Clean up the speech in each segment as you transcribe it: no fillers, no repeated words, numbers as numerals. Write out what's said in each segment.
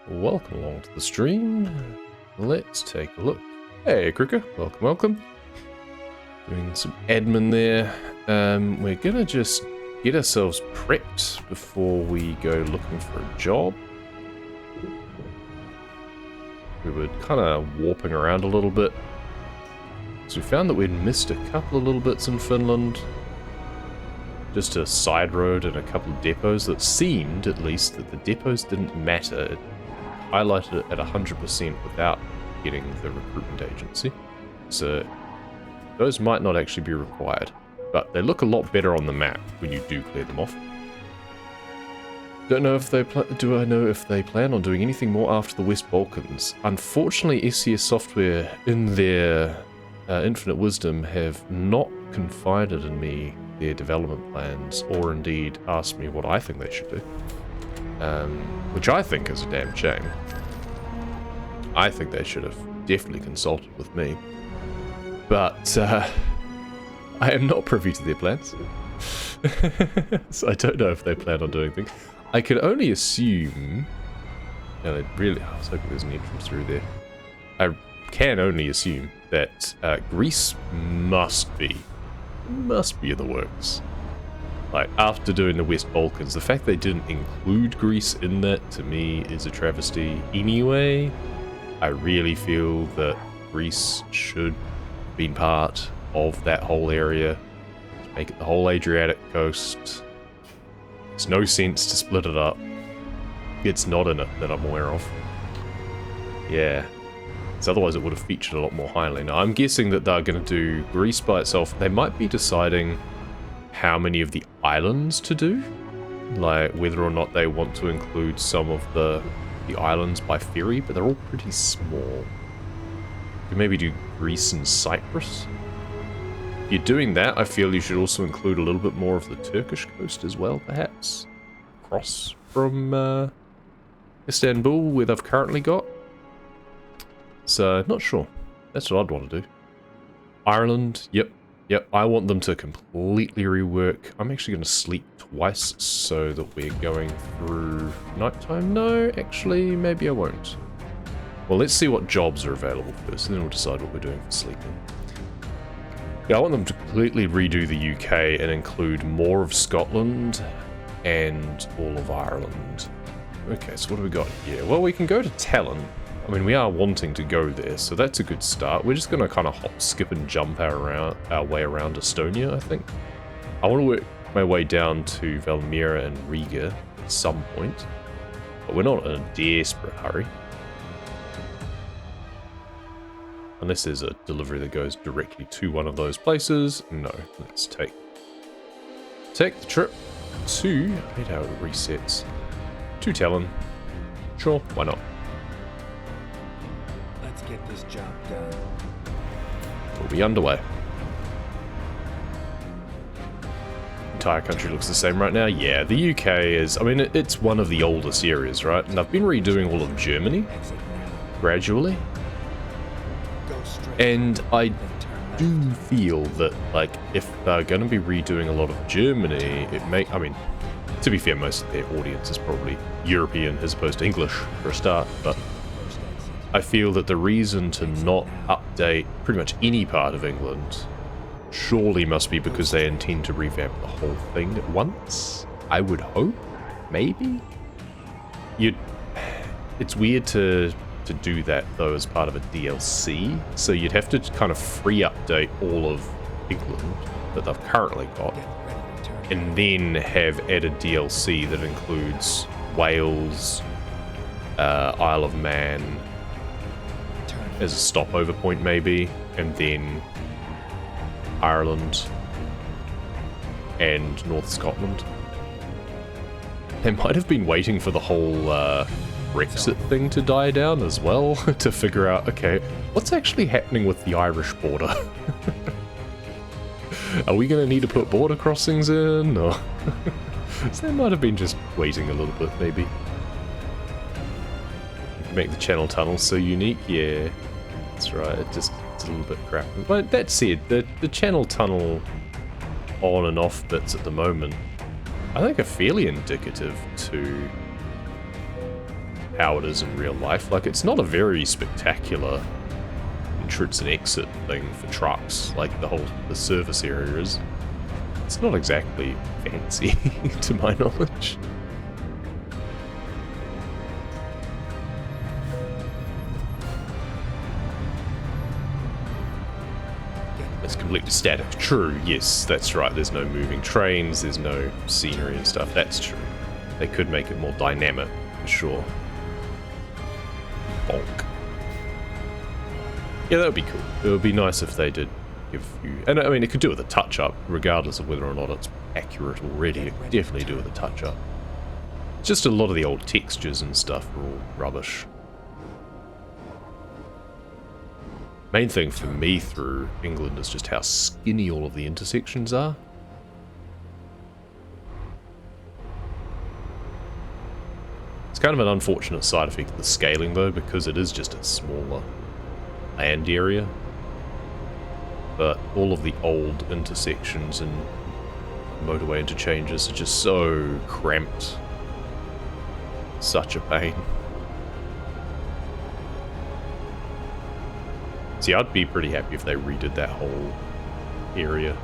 Welcome along to the stream. Let's take a look. Hey, Krooka. Welcome, welcome. Doing some admin there. We're gonna just get ourselves prepped before we go looking for a job. We were kind of warping around a little bit. So we found that we'd missed a couple of little bits in Finland. Just a side road and a couple of depots that seemed, at least, that the depots didn't matter. It highlighted it at 100% without getting the recruitment agency. So those might not actually be required. But they look a lot better on the map when you do clear them off. Don't know if they do I know if they plan on doing anything more after the West Balkans. Unfortunately, SCS Software, in their infinite wisdom, have not confided in me their development plans, or indeed asked me what I think they should do. Which I think is a damn shame. I think they should have definitely consulted with me. But I am not privy to their plans. So I don't know if they plan on doing things. I can only assume, and I was hoping there's an entrance through there. I can only assume that Greece must be in the works. Like, after doing the West Balkans, the fact they didn't include Greece in that, to me, is a travesty anyway. I really feel that Greece should have been part of that whole area. Make it the whole Adriatic coast. There's no sense to split it up. It's not in it that I'm aware of. Yeah. So otherwise it would have featured a lot more highly. Now, I'm guessing that they're going to do Greece by itself. They might be deciding how many of the islands to do. Like, whether or not they want to include some of the islands by ferry, but they're all pretty small. You could maybe do Greece and Cyprus. If you're doing that, I feel you should also include a little bit more of the Turkish coast as well, perhaps. Across from Istanbul, where they've currently got. So, not sure. That's what I'd want to do. Ireland, yep. I want them to completely rework. I'm actually going to sleep twice so that we're going through nighttime. No, actually, maybe I won't. Well, let's see what jobs are available first, and then we'll decide what we're doing for sleeping. Yeah, I want them to completely redo the UK and include more of Scotland and all of Ireland. Okay, so what do we got here? Well, we can go to Tallinn. I mean, we are wanting to go there, so that's a good start. We're just going to kind of hop, skip, and jump our way around Estonia, I think. I want to work my way down to Valmiera and Riga at some point, but we're not in a desperate hurry. Unless there's a delivery that goes directly to one of those places. No, let's take the trip to, I hate how it resets, to Tallinn. Sure, why not? Let's get this job done. We'll be underway. Entire country looks the same right now. Yeah, the UK is, I mean, it's one of the oldest areas, right? And I've been redoing all of Germany gradually. And I do feel that, like, if they're going to be redoing a lot of Germany, I mean, to be fair, most of their audience is probably European as opposed to English for a start, but I feel that the reason to not update pretty much any part of England surely must be because they intend to revamp the whole thing at once. I would hope, maybe. It's weird to do that though as part of a DLC, so you'd have to kind of free update all of England that they've currently got, and then have added DLC that includes Wales, Isle of Man as a stopover point maybe, and then Ireland and North Scotland. They might have been waiting for the whole Brexit thing to die down as well, to figure out, okay, what's actually happening with the Irish border? Are we going to need to put border crossings in? Or so they might have been just waiting a little bit, maybe. Make the Channel Tunnel so unique, yeah. That's right, it's a little bit crap. But that said, the Channel Tunnel on and off bits at the moment, I think are fairly indicative to how it is in real life. Like, it's not a very spectacular entrance and exit thing for trucks, like the service area is. It's not exactly fancy, to my knowledge. It's completely static. True, yes, that's right. There's no moving trains, there's no scenery and stuff. That's true. They could make it more dynamic, for sure. Bonk. Yeah, that would be cool. It would be nice if they did give you... And I mean, it could do with a touch-up, regardless of whether or not it's accurate already. It could definitely do with a touch-up. Just a lot of the old textures and stuff are all rubbish. Main thing for me through England is just how skinny all of the intersections are. It's kind of an unfortunate side effect of the scaling though, because it is just a smaller land area. But all of the old intersections and motorway interchanges are just so cramped. Such a pain. See, I'd be pretty happy if they redid that whole area.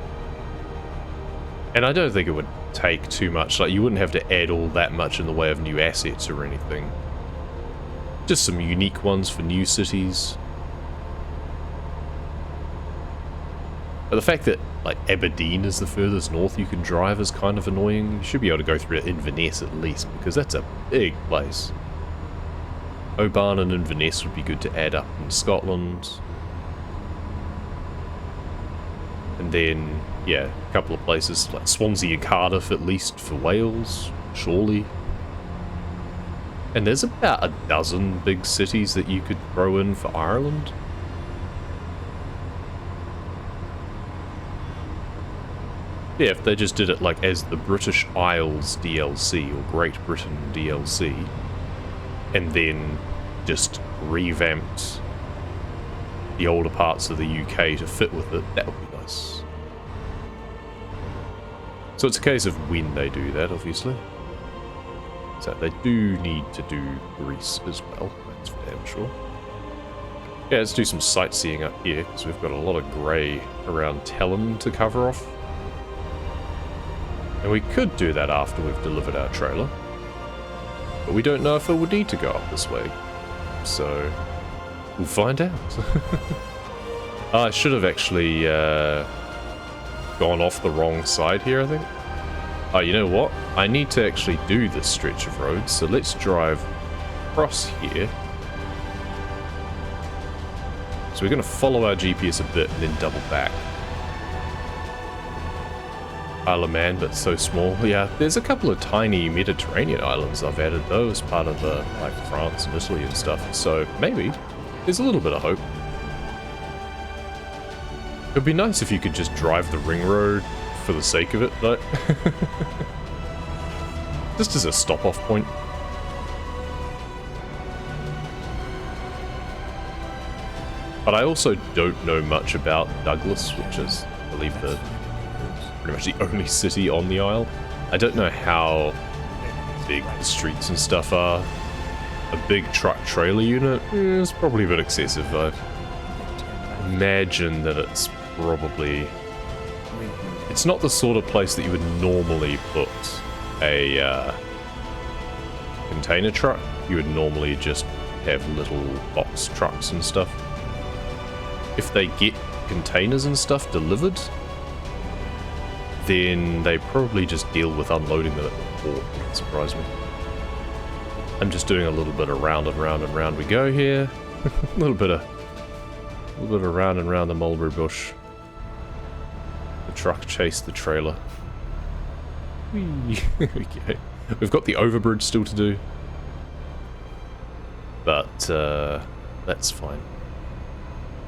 And I don't think it would take too much. Like, you wouldn't have to add all that much in the way of new assets or anything. Just some unique ones for new cities. But the fact that, like, Aberdeen is the furthest north you can drive is kind of annoying. You should be able to go through it in Inverness at least, because that's a big place. Oban and Inverness would be good to add up in Scotland. And then, yeah, a couple of places like Swansea and Cardiff at least for Wales, surely. And there's about a dozen big cities that you could throw in for Ireland. Yeah, if they just did it like as the British Isles DLC or Great Britain DLC, and then just revamped the older parts of the UK to fit with it, that would be nice. So it's a case of when they do that, obviously. So they do need to do Greece as well, that's for damn sure. Yeah, let's do some sightseeing up here, because we've got a lot of grey around Tallinn to cover off. And we could do that after we've delivered our trailer. But we don't know if it would need to go up this way. So, we'll find out. I should have actually gone off the wrong side here, I think. Oh, you know what? I need to actually do this stretch of road, so let's drive across here. So we're going to follow our GPS a bit and then double back. Isle of Man, but so small. Yeah, there's a couple of tiny Mediterranean islands I've added though as part of the, like, France and Italy and stuff, so maybe there's a little bit of hope. It'd be nice if you could just drive the ring road for the sake of it, but just as a stop-off point. But I also don't know much about Douglas, which is, I believe, the pretty much the only city on the isle. I don't know how big the streets and stuff are. A big truck trailer unit is probably a bit excessive. I imagine that it's probably... It's not the sort of place that you would normally put a container truck. You would normally just have little box trucks and stuff. If they get containers and stuff delivered, then they probably just deal with unloading them at the port. It wouldn't surprise me. I'm just doing a little bit of round and round and round we go here. a little bit of round and round the mulberry bush. The truck chased the trailer. Whee. There we go. We've got the overbridge still to do, but that's fine.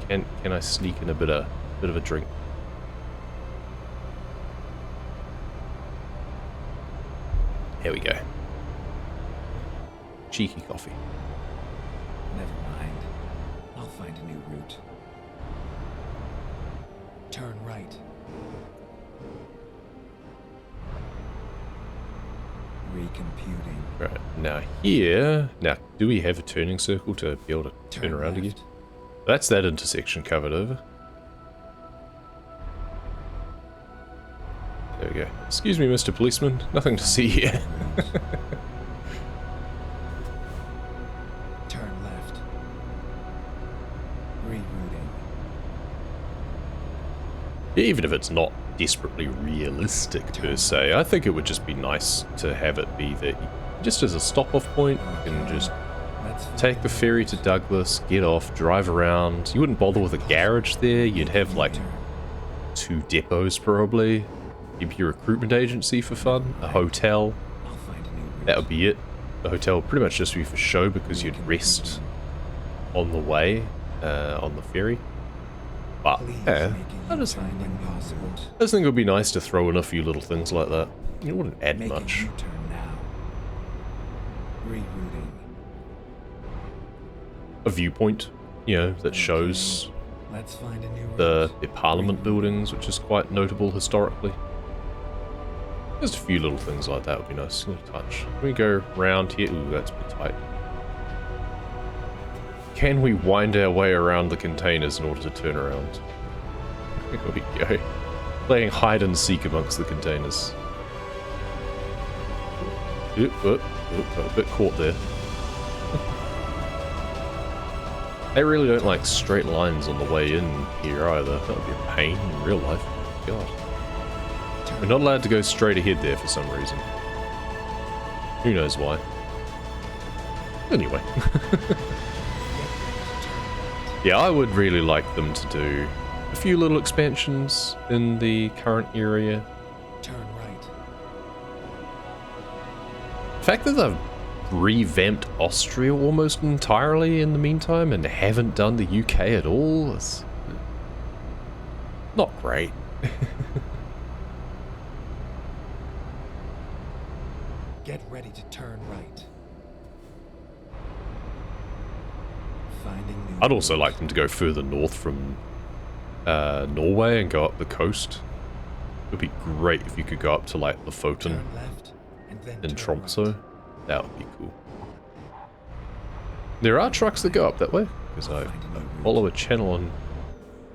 Can I sneak in a bit of a drink? Here we go. Cheeky coffee. Never mind. I'll find a new route. Turn right. Recomputing. Right, now here... Now, do we have a turning circle to be able to turn around again? That's that intersection covered over. There we go. Excuse me, Mr. Policeman. Nothing to see here. Turn left. Rerouting. Even if it's not desperately realistic per se, I think it would just be nice to have it be that just as a stop-off point, you can just take the ferry to Douglas, get off, drive around. You wouldn't bother with a garage there. You'd have like 2 depots probably. Maybe your recruitment agency for fun, a hotel. That would be it. The hotel would pretty much just be for show because you'd rest on the way, on the ferry. But yeah, I just think it would be nice to throw in a few little things like that. It wouldn't add much. A viewpoint, you know, that shows the Parliament buildings, which is quite notable historically. Just a few little things like that would be nice. A little touch. Can we go round here? Ooh, that's a bit tight. Can we wind our way around the containers in order to turn around? Here we go. Playing hide and seek amongst the containers. Oop, got a bit caught there. They really don't like straight lines on the way in here either. That would be a pain in real life. God. We're not allowed to go straight ahead there for some reason. Who knows why. Anyway. Yeah, I would really like them to do a few little expansions in the current area. Turn right. The fact that they've revamped Austria almost entirely in the meantime and haven't done the UK at all is not great. Get ready to turn right. Finding new I'd also like them to go further north from Norway and go up the coast. It would be great if you could go up to like Lofoton turn left and turn Tromso. right. That would be cool. There are trucks that go up that way, because I follow a channel on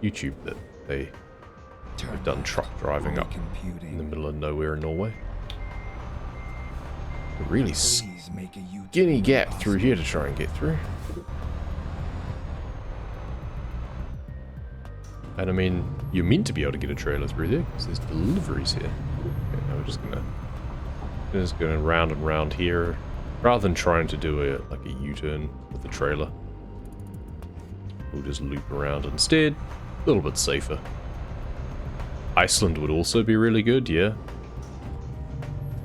YouTube that they have done truck driving up in the middle of nowhere in Norway. A really skinny gap through here to try and get through. And I mean, you're meant to be able to get a trailer through there, because there's deliveries here. Okay, now we're just gonna round and round here, rather than trying to do a U-turn with the trailer. We'll just loop around instead. A little bit safer. Iceland would also be really good, yeah.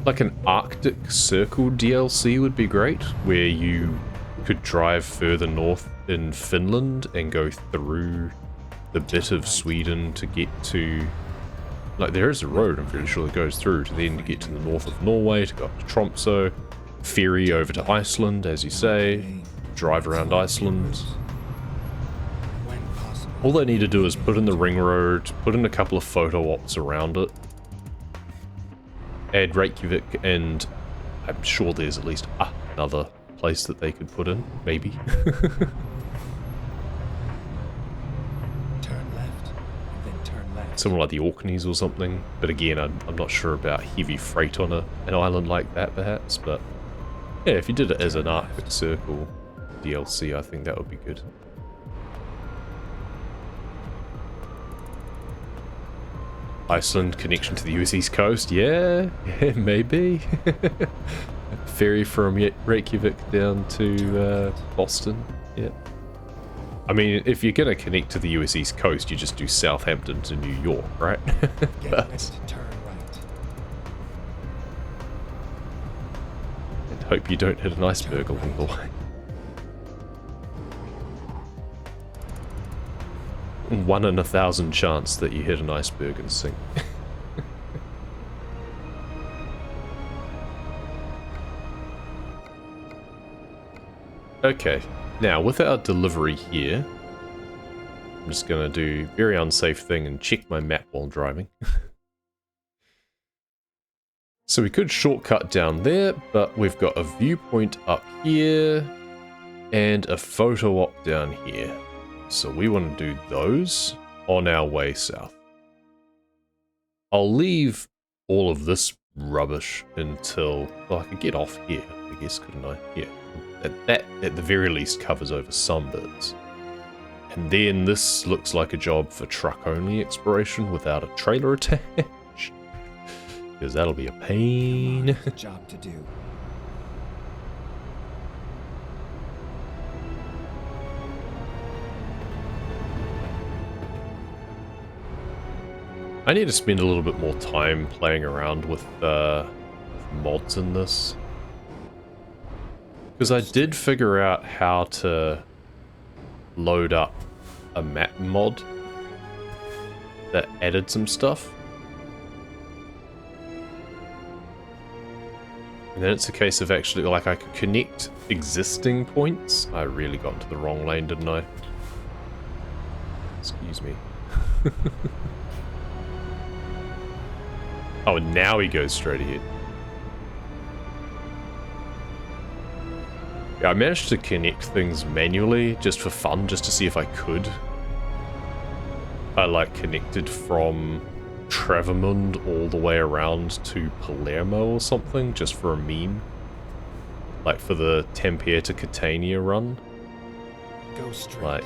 Like an Arctic Circle DLC would be great, where you could drive further north in Finland and go through the bit of Sweden to get to... Like, there is a road, I'm pretty sure, that goes through to then get to the north of Norway, to go up to Tromso, ferry over to Iceland, as you say, drive around Iceland. All they need to do is put in the ring road, put in a couple of photo ops around it, add Reykjavik, and I'm sure there's at least another place that they could put in, maybe. Somewhere like the Orkneys or something, but again, I'm not sure about heavy freight on an island like that, perhaps, but yeah, if you did it as an Arctic Circle DLC, I think that would be good. Iceland connection to the US East Coast, yeah, maybe. Ferry from Reykjavik down to Boston, yeah. I mean, if you're going to connect to the US East Coast, you just do Southampton to New York, right? But, and hope you don't hit an iceberg along the way. 1 in 1,000 chance that you hit an iceberg and sink. Okay. Now, with our delivery here, I'm just going to do a very unsafe thing and check my map while driving. So we could shortcut down there, but we've got a viewpoint up here and a photo op down here. So we want to do those on our way south. I'll leave all of this rubbish until, well, I could get off here, I guess, couldn't I? Yeah, that at the very least covers over some bits. And then this looks like a job for truck-only exploration without a trailer attached. Because that'll be a pain. Job to do. I need to spend a little bit more time playing around with mods in this. Because I did figure out how to load up a map mod that added some stuff. And then it's a case of actually, like, I could connect existing points. I really got into the wrong lane, didn't I? Excuse me. Oh, and now he goes straight ahead. Yeah, I managed to connect things manually, just for fun, just to see if I could. I, like, connected from Travemund all the way around to Palermo or something, just for a meme. Like, for the Tampere to Catania run. Go straight. Like,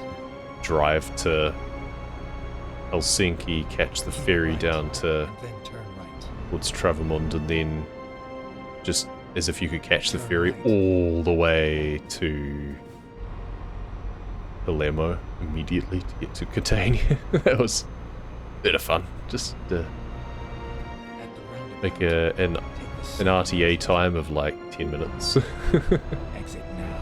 drive to Helsinki, catch the ferry down to And then turn right. towards Travemund, and then just as if you could catch the ferry all the way to Palermo immediately to get to Catania. That was a bit of fun. Just At the like roundabout, an take the RTA time of like 10 minutes. exit now.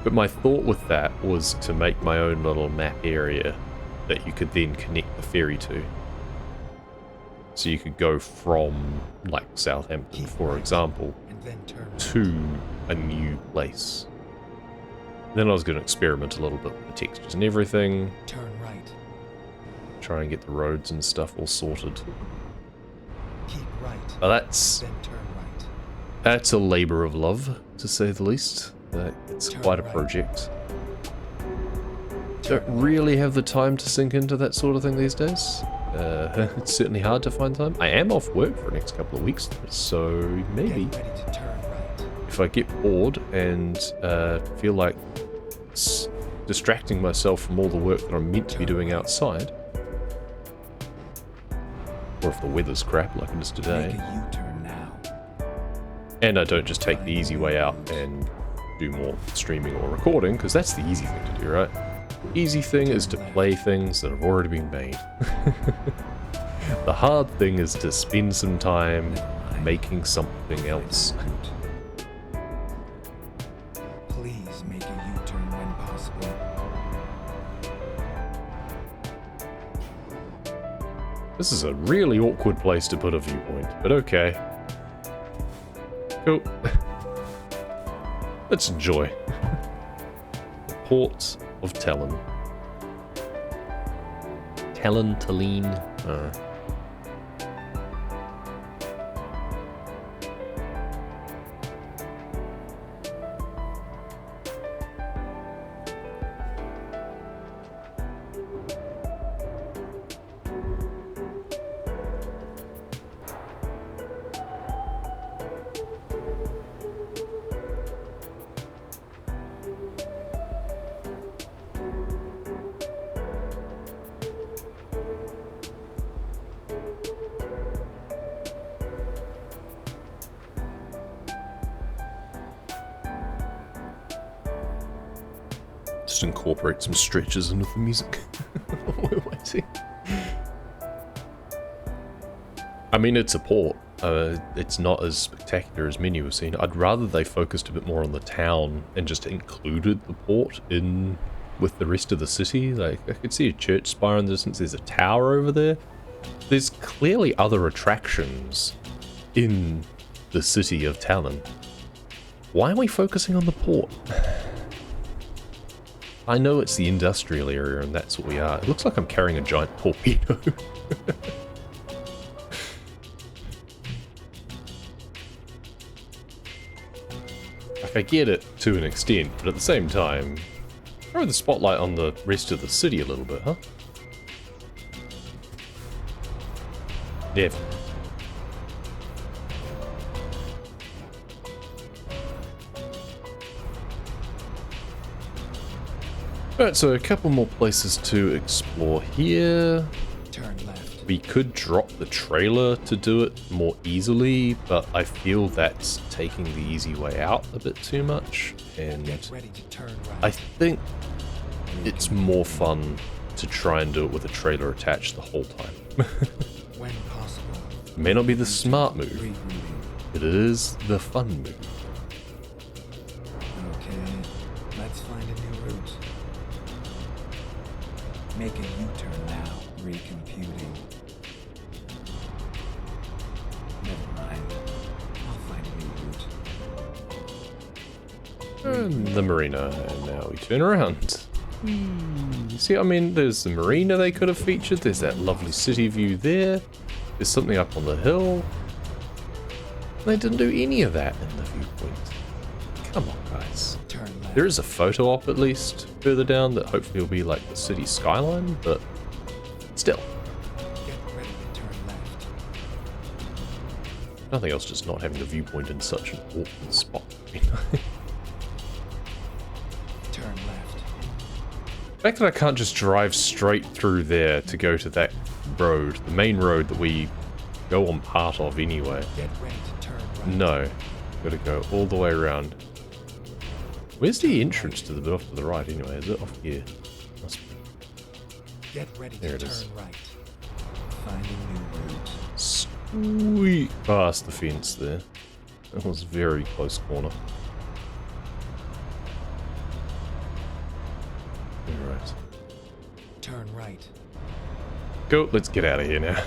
But my thought with that was to make my own little map area that you could then connect the ferry to. So you could go from, like, Southampton, for example, And then turn right. to a new place. Then I was going to experiment a little bit with the textures and everything, Turn right. try and get the roads and stuff all sorted. Keep right. But that's Then turn right. a labour of love, to say the least. It's Turn quite a right. project. Don't really have the time to sink into that sort of thing these days. It's certainly hard to find time. I am off work for the next couple of weeks, so maybe Get ready to turn right. if I get bored and feel like distracting myself from all the work that I'm meant to be doing outside, or if the weather's crap like it is Make today, a U-turn now. and I don't just take the easy way out and do more streaming or recording, because that's the easy thing to do, right? Easy thing is to play things that have already been made. The hard thing is to spend some time making something else. Please make a U-turn when possible. This is a really awkward place to put a viewpoint, but okay. Cool. Let's enjoy. Port of Tallinn. Tallinn. Just incorporate some stretches into the music while we're waiting. I mean, it's a port. It's not as spectacular as many we've seen. I'd rather they focused a bit more on the town and just included the port in with the rest of the city. Like, I could see a church spire in the distance. There's a tower over there. There's clearly other attractions in the city of Tallinn. Why are we focusing on the port? I know it's the industrial area and that's what we are. It looks like I'm carrying a giant torpedo. Like, I get it to an extent, but at the same time, throw the spotlight on the rest of the city a little bit, huh? Yeah. Alright, so a couple more places to explore here. Turn left. We could drop the trailer to do it more easily, but I feel that's taking the easy way out a bit too much. And Get ready to turn right. I think it's more fun to try and do it with a trailer attached the whole time. When possible. May not be the smart move, Rerouting. but it is the fun move. Okay, let's find a new route. Make a U-turn now. Recomputing. Never mind. I'll find a new route. And the marina, and now we turn around. You see, I mean, there's the marina they could have featured, there's that lovely city view there, there's something up on the hill. They didn't do any of that in the viewpoint. Come on, guys. Turn left. There is a photo op at least further down that hopefully will be like the city skyline, but still. Get ready to turn left. Nothing else, just not having the viewpoint in such an awkward spot. Turn left. The fact that I can't just drive straight through there to go to that road, the main road that we go on part of anyway. Get ready to turn right. No, gotta go all the way around. Where's the entrance to the bit off to the right anyway? Is it off here? Must be. Get ready There to it is. turn right. Find a new route. Sweet past the fence there. That was a very close corner. Alright. Turn right. Go, let's get out of here now.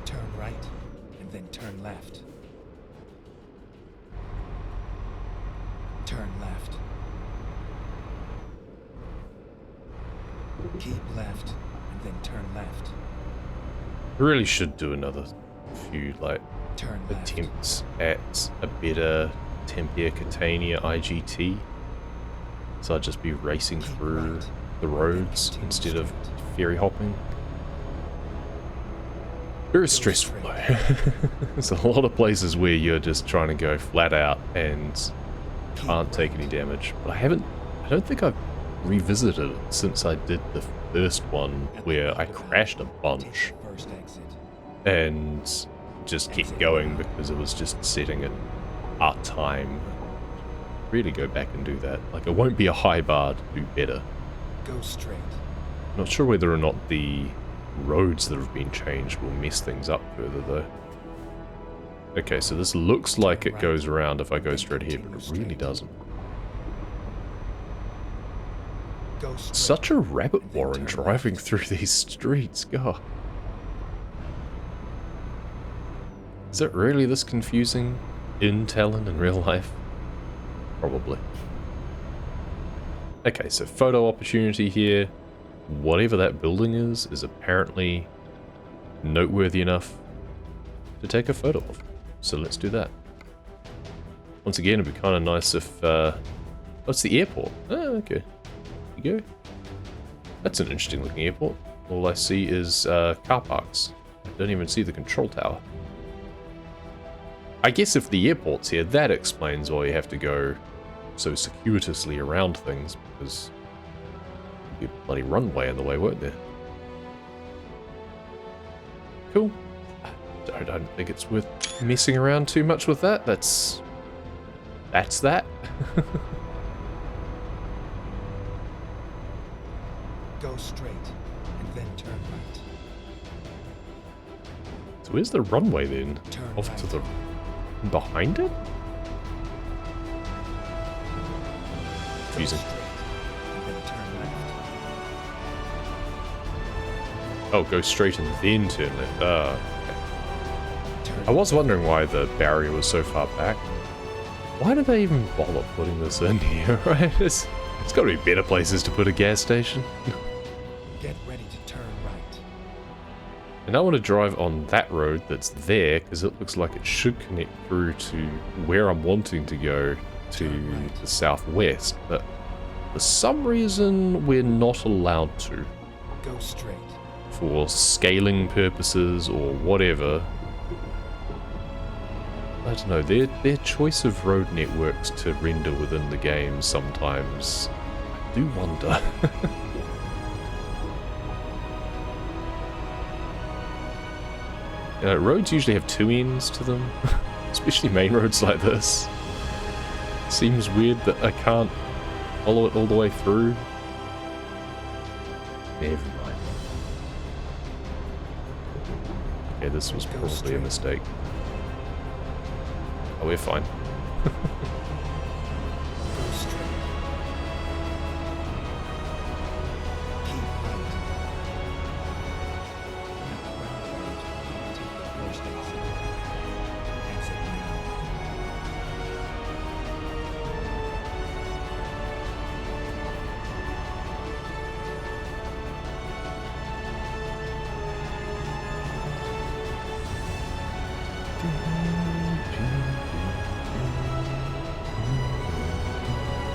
Turn right. And then turn left. Turn left. Keep left. And then turn left. We really should do another few, like, Turn left. attempts at a better Tempia Catania IGT. So I'd just be racing through the roads instead of ferry hopping. Very stressful though. There's a lot of places where you're just trying to go flat out and can't take any damage. But I don't think I've revisited it since I did the first one where I crashed a bunch First exit. and just kept going because it was just setting it at time. Really go back and do that. Like, it won't be a high bar to do better. Go straight. Not sure whether or not the roads that have been changed will mess things up further though. Okay, so this looks like it goes around if I go straight here, but it really doesn't. Go straight. Such a rabbit warren driving through these streets, God. Is it really this confusing in Tallinn in real life? Probably. Okay, so photo opportunity here. Whatever that building is apparently noteworthy enough to take a photo of. So let's do that. Once again, it'd be kind of nice if... what's the airport? Oh, okay. There you go. That's an interesting looking airport. All I see is car parks. I don't even see the control tower. I guess if the airport's here, that explains why you have to go so circuitously around things, because there'd be a bloody runway in the way, won't there? Cool. I don't think it's worth messing around too much with that. That's that. Go straight and then turn right. So where's the runway then? Turn Off right. to the... behind it? Go Confusing. straight and then turn left. Oh, go straight and then turn left. Ah, okay. Turn I was wondering why the barrier was so far back. Why did they even bother putting this in here, right? It's got to be better places to put a gas station. Get ready to turn right. And I want to drive on that road that's there, because it looks like it should connect through to where I'm wanting to go to the southwest, but for some reason we're not allowed to. Go straight. For scaling purposes or whatever. I don't know, their choice of road networks to render within the game sometimes, I do wonder. You know, roads usually have two ends to them, especially main roads like this. Seems weird that I can't follow it all the way through. Never mind. Okay, this was probably a mistake. Oh, we're fine.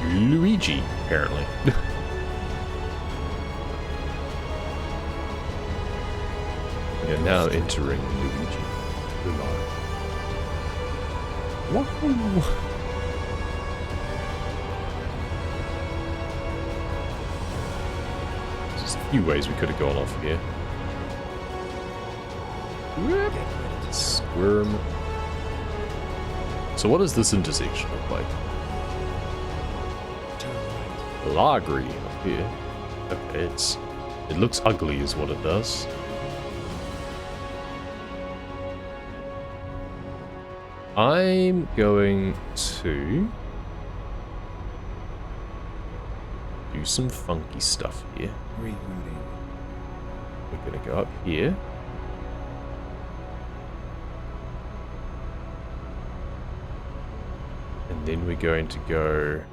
Luigi, apparently. We are now entering Luigi. Woohoo! There's a few ways we could have gone off here. Squirm. So what does this intersection look like? Lagri up here. Okay, it looks ugly is what it does. I'm going to do some funky stuff here. Rerouting. We're gonna go up here. And then we're going to go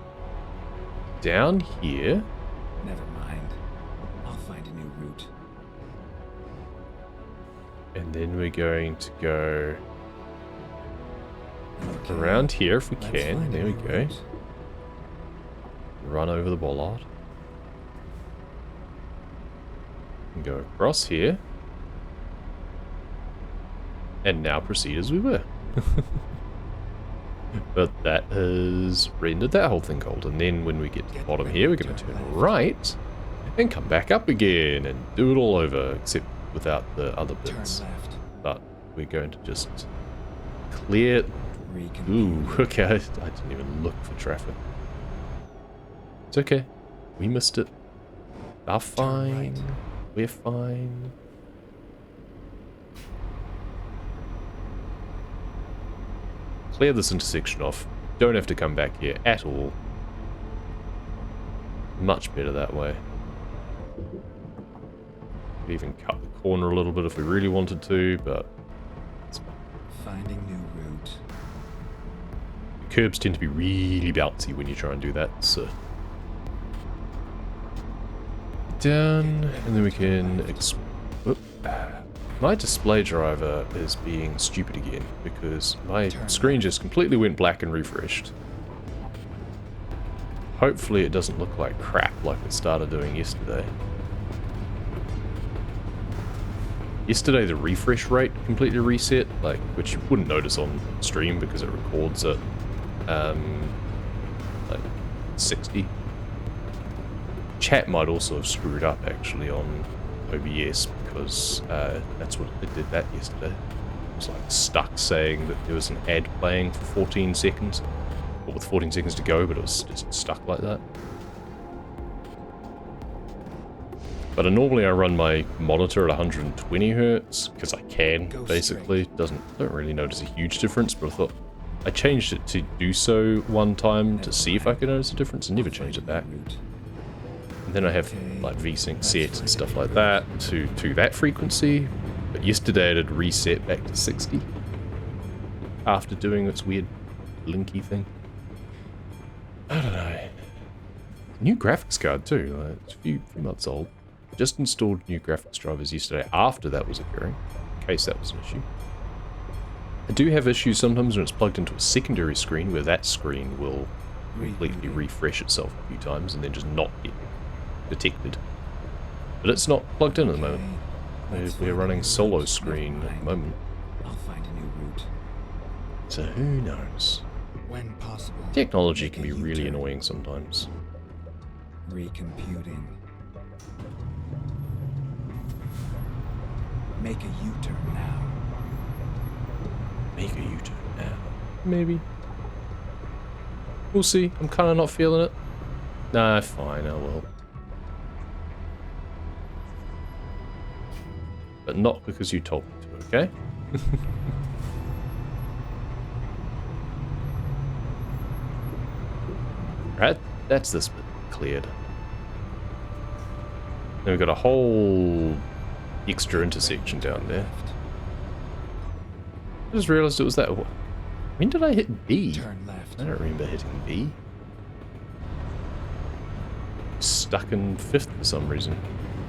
down here. Never mind. I'll find a new route. And then we're going to go around here if we can. There we go. Run over the bollard. And go across here. And now proceed as we were. But that has rendered that whole thing cold. And then when we get to the bottom here, we're going to turn right and come back up again and do it all over, except without the other bits. But we're going to just clear. Ooh, okay, I didn't even look for traffic. It's okay. We missed it. We're fine. We're fine. Clear this intersection off. Don't have to come back here at all. Much better that way. Could even cut the corner a little bit if we really wanted to, but it's fine. Finding new route. The curbs tend to be really bouncy when you try and do that, so. Down, and then we can my display driver is being stupid again because my screen just completely went black and refreshed. Hopefully it doesn't look like crap like it started doing yesterday. Yesterday the refresh rate completely reset, like, which you wouldn't notice on stream because it records at like 60. Chat might also have screwed up actually on OBS because that's what it did that yesterday. It was like stuck saying that there was an ad playing for 14 seconds, or with 14 seconds to go, but it was just stuck like that. But normally I run my monitor at 120 Hz because I can, basically. Don't really notice a huge difference, but I thought I changed it to do so one time to see if I could notice a difference and never changed it back. And then I have like VSync set and stuff like that to that frequency. But yesterday it had reset back to 60 after doing its weird blinky thing. I don't know. New graphics card too. Like, it's a few months old. Just installed new graphics drivers yesterday after that was occurring, in case that was an issue. I do have issues sometimes when it's plugged into a secondary screen where that screen will completely refresh itself a few times and then just not get detected. But it's not plugged in at the moment. We're running solo screen at the moment. I'll find a new route. So who knows? When possible. Technology make can a be really U-turn. annoying sometimes. Recomputing. Make a U-turn now. Make a U-turn now. Maybe. We'll see. I'm kind of not feeling it. Nah, fine, I will. But not because you told me to, okay? Right, that's this bit cleared. Then we've got a whole extra intersection down there. I just realized it was that. When did I hit B? Turn left. I don't remember hitting B. Stuck in 5th for some reason.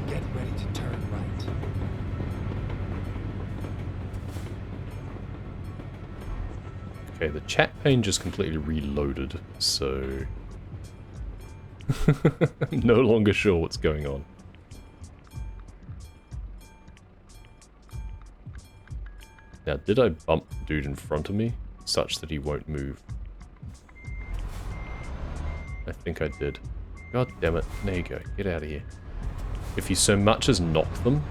Get ready to turn right. Okay, the chat pane just completely reloaded, so I'm no longer sure what's going on. Now, did I bump the dude in front of me such that he won't move? I think I did. God damn it. There you go. Get out of here. If you so much as knock them,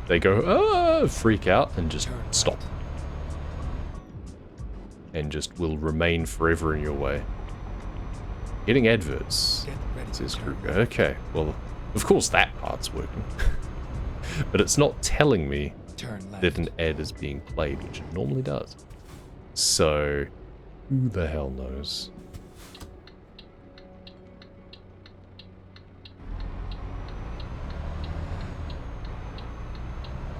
they go, ah, freak out and just Turn stop. right. And just will remain forever in your way. Getting adverts, Get ready to says turn Krooka. left. Okay, well, of course that part's working. But it's not telling me Turn left. that an ad is being played, which it normally does. So, who the hell knows?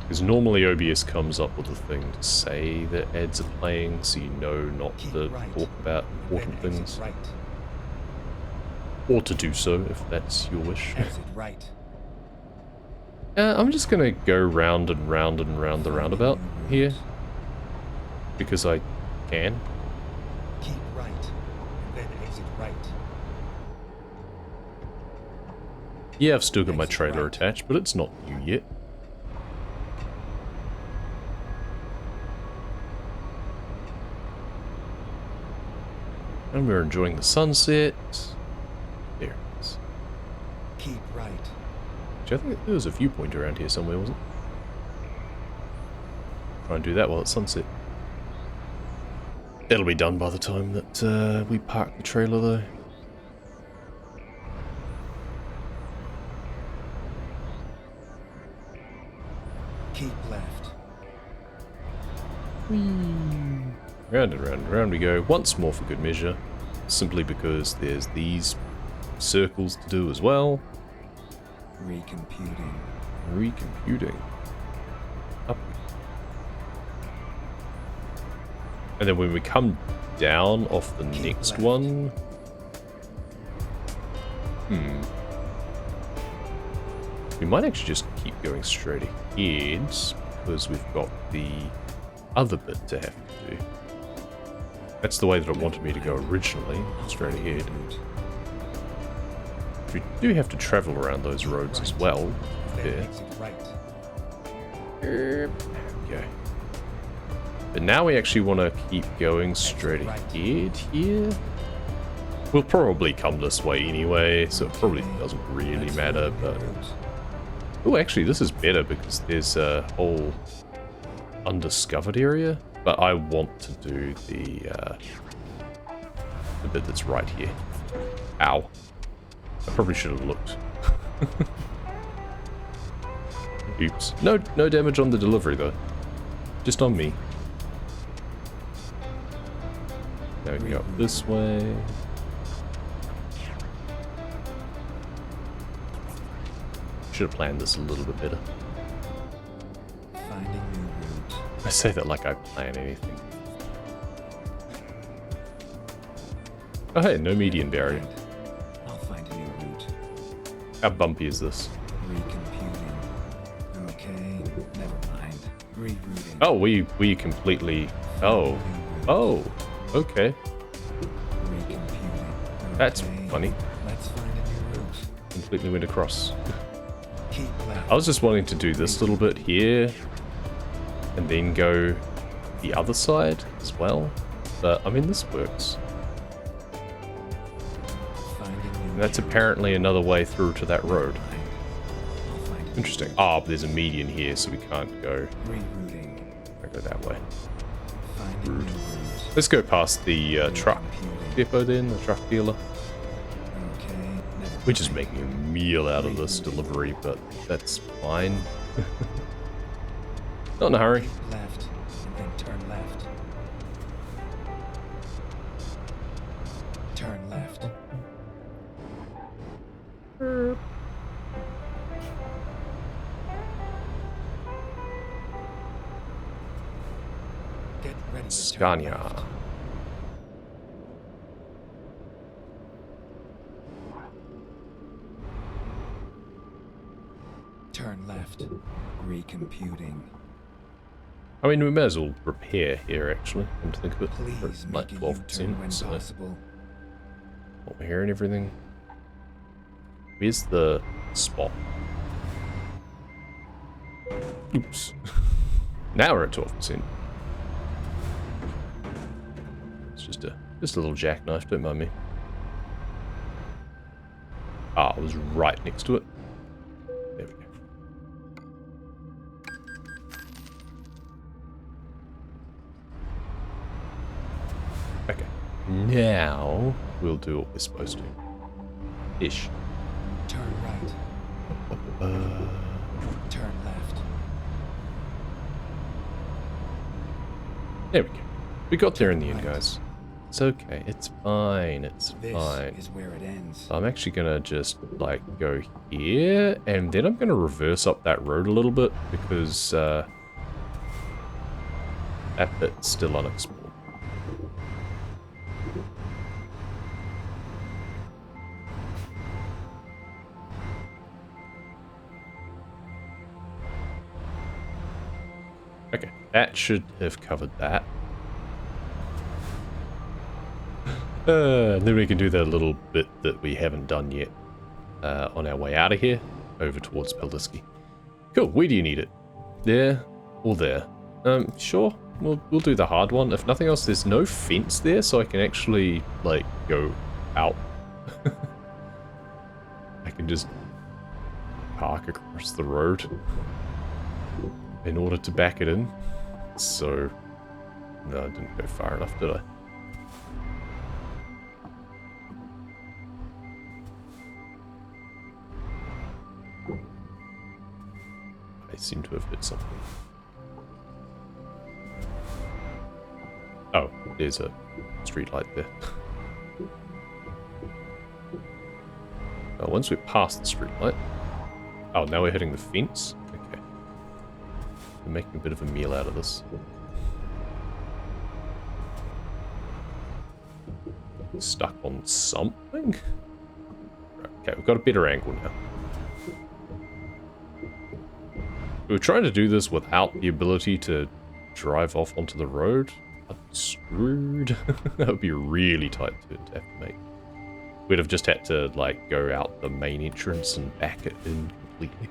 Because normally OBS comes up with a thing to say that ads are playing, so you know not Keep to right. talk about Then important exit things. right. Or to do so, if that's your wish. Exit right. I'm just gonna go round and round and round the roundabout here. Because I can. Keep right. Then exit right. Yeah, I've still got my Exit trailer right. attached, but it's not new yet. And we're enjoying the sunset. There it is. Keep right. Actually, I think there was a viewpoint around here somewhere, wasn't there? Try and do that while it's sunset. It'll be done by the time that we park the trailer, though. Keep left. Round and round and round we go, once more for good measure. Simply because there's these circles to do as well. Recomputing. Recomputing. Up. And then when we come down off the next left. one... We might actually just keep going straight ahead, because we've got the other bit to have to do. That's the way that it wanted me to go originally, straight ahead. We do have to travel around those roads as well. Then Yeah. exit right. There we go. But now we actually want to keep going straight ahead here. We'll probably come this way anyway, so it probably doesn't really That's matter, the but... route. Oh, actually, this is better because there's a whole undiscovered area, but I want to do the bit that's right here. Ow. I probably should have looked. Oops. No damage on the delivery, though. Just on me. Now we can go up this way. Should have planned this a little bit better. Finding new route. I say that like I plan anything. Oh hey, no median barrier. I'll find a new route. How bumpy is this? Recomputing. Okay, never mind. Rerouting. Oh, we completely... Oh. Oh, okay. Recomputing. That's Okay, funny. Let's find a new route. Completely went across. Keep left. I was just wanting to do this little bit here and then go the other side as well. But, I mean, this works. Find a new And that's route. apparently another way through to that road. I'll find a Interesting. Ah, but there's a median here, so we can't go, rerouting. go that way. Find a new route. Let's go past the truck depot then, the truck dealer. Okay, never We're just mind. making a meal out of this delivery, but that's fine. Not in a hurry. Keep left, and then turn left. Turn left. Get ready to turn Scania. left. Turn left. Recomputing. I mean, we may as well repair here, actually, come to think of it. Please For like make a U-turn when 12%, so possible. what we're hearing everything. Where's the spot? Oops. Now we're at 12%. It's just a little jackknife, don't mind me. Ah, I was right next to it. There we go. Okay. Now we'll do what we're supposed to. Ish. Turn right. Turn left. There we go. We got there in the end, Right. guys. It's okay. It's fine. It's This fine. is where it ends. I'm actually gonna just like go here, and then I'm gonna reverse up that road a little bit because that bit's still unexplored. Okay, that should have covered that. Then we can do that little bit that we haven't done yet on our way out of here, over towards Paldiski. Cool, where do you need it? There or there? Sure, we'll do the hard one. If nothing else, there's no fence there, so I can actually, like, go out. I can just park across the road in order to back it in. So, no, I didn't go far enough, did I? I seem to have hit something. Oh, there's a street light there. Oh, once we're past the street light. Oh, now we're hitting the fence? Okay. We're making a bit of a meal out of this. Stuck on something? Right, okay, we've got a better angle now. We were trying to do this without the ability to drive off onto the road. I'm screwed. That would be a really tight turn to have to make. We'd have just had to, like, go out the main entrance and back it in completely.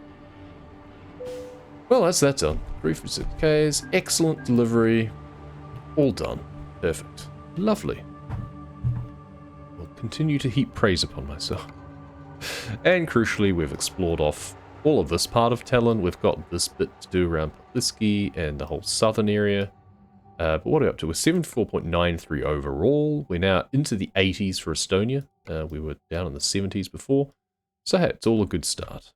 Well, that's that done. 3 for 6Ks. Excellent delivery. All done. Perfect. Lovely. I'll continue to heap praise upon myself. And crucially, we've explored off all of this part of Tallinn. We've got this bit to do around Paldiski and the whole southern area. But what are we up to? We're 74.93 overall. We're now into the 80s for Estonia. We were down in the 70s before. So hey, it's all a good start.